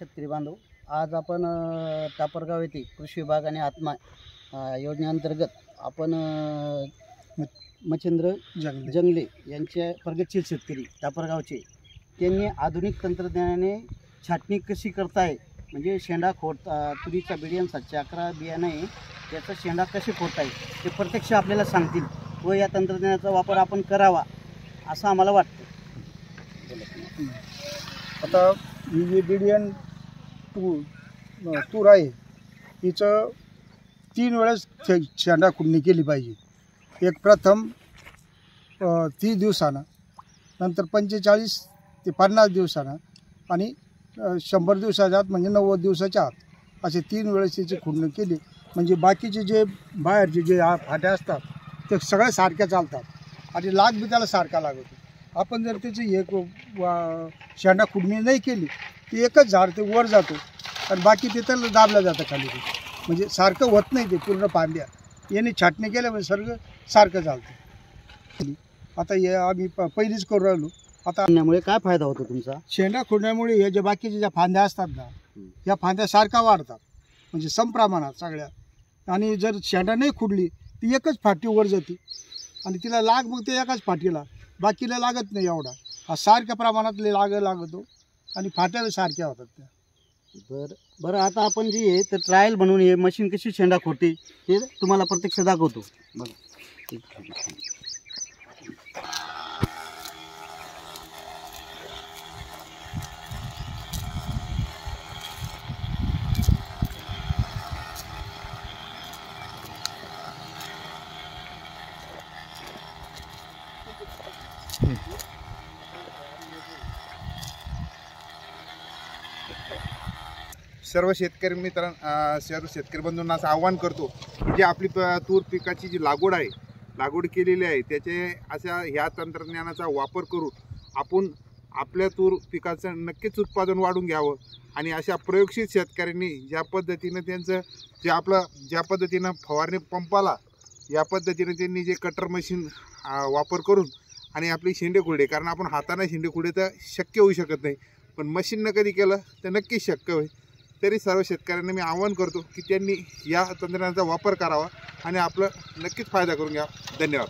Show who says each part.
Speaker 1: शेतकरी बांधव, आज आपण टापरगाव येथे कृषी विभाग आणि आत्मा योजनेअंतर्गत आपण मच्छिंद्र जंगले यांचे प्रगतशील शेतकरी टापरगावचे, त्यांनी आधुनिक तंत्रज्ञानाने छाटणी कशी करताय, म्हणजे शेंडा तुरीचा BDM 711 बियाणं आहे त्याचा शेंडा कसे फोडताय ते प्रत्यक्ष आपल्याला सांगतील व या तंत्रज्ञानाचा वापर आपण करावा असं आम्हाला वाटतं.
Speaker 2: आता ही जी BDM तूर आहे हिचं 3 वेळेस शेंडा खुडणी केली पाहिजे. एक प्रथम 30 दिवसानं, नंतर 45 ते 50 दिवसानं आणि 100 दिवसाच्या आत म्हणजे 90 दिवसाच्या आत असे 3 वेळेस तिची खुडणी केली म्हणजे बाकीचे जे बाहेरचे जे फाट्या असतात ते सगळ्या सारख्या चालतात आणि लाग बी त्याला सारखा लागतो. आपण जर त्याची एक शेंडा खुडणी नाही केली ती एकच झाड ते वर जातो आणि बाकी तिथं दाबलं जातं खाली, म्हणजे सारखं होत नाही ते पूर्ण पांड्या. याने छाटणी केल्यामुळे सगळं सारखं चालतं. आता हे आम्ही पहिलीच करू राहिलो. आता
Speaker 1: त्यामुळे काय फायदा होतो तुमचा?
Speaker 2: शेंडा खुडण्यामुळे हे जे बाकीचे ज्या फांद्या असतात ना या फांद्या सारखा वाढतात म्हणजे समप्रमाणात सगळ्या. आणि जर शेंडा नाही खुडली ती एकच फाटी वर जाते आणि तिला लाग मग ते एकाच फाटीला, बाकीला लागत नाही एवढा. हा सारख्या प्रमाणात लागतो आणि फाट्या सारख्या होतात त्या.
Speaker 1: बरं आता आपण जी आहे तर ट्रायल बनवून हे मशीन कशी शेंडा खोडते हे तुम्हाला प्रत्यक्ष दाखवतो. बघा
Speaker 3: सर्व शेतकरी मित्रांना, सर्व शेतकरी बंधूंना असं आवाहन करतो की जे आपली तूर पिकाची जी लागवड केलेली आहे त्याचे अशा ह्या तंत्रज्ञानाचा वापर करून आपण आपल्या तूर पिकाचं नक्कीच उत्पादन वाढून घ्यावं. आणि अशा प्रयोगशील शेतकऱ्यांनी ज्या पद्धतीनं त्यांचं ज्या पद्धतीनं फवारणी पंपाला या पद्धतीनं त्यांनी जे कटर मशीन वापर करून आणि आपली शेंडे, कारण आपण हाताने शेंडे तर शक्य होऊ शकत नाही, पण मशीननं कधी केलं तर नक्कीच शक्य होईल. तरी सर्व शेतकऱ्यांना मी आवाहन करतो की त्यांनी या तंत्रज्ञानाचा वापर करावा आणि आपलं नक्कीच फायदा करून घ्यावा. धन्यवाद.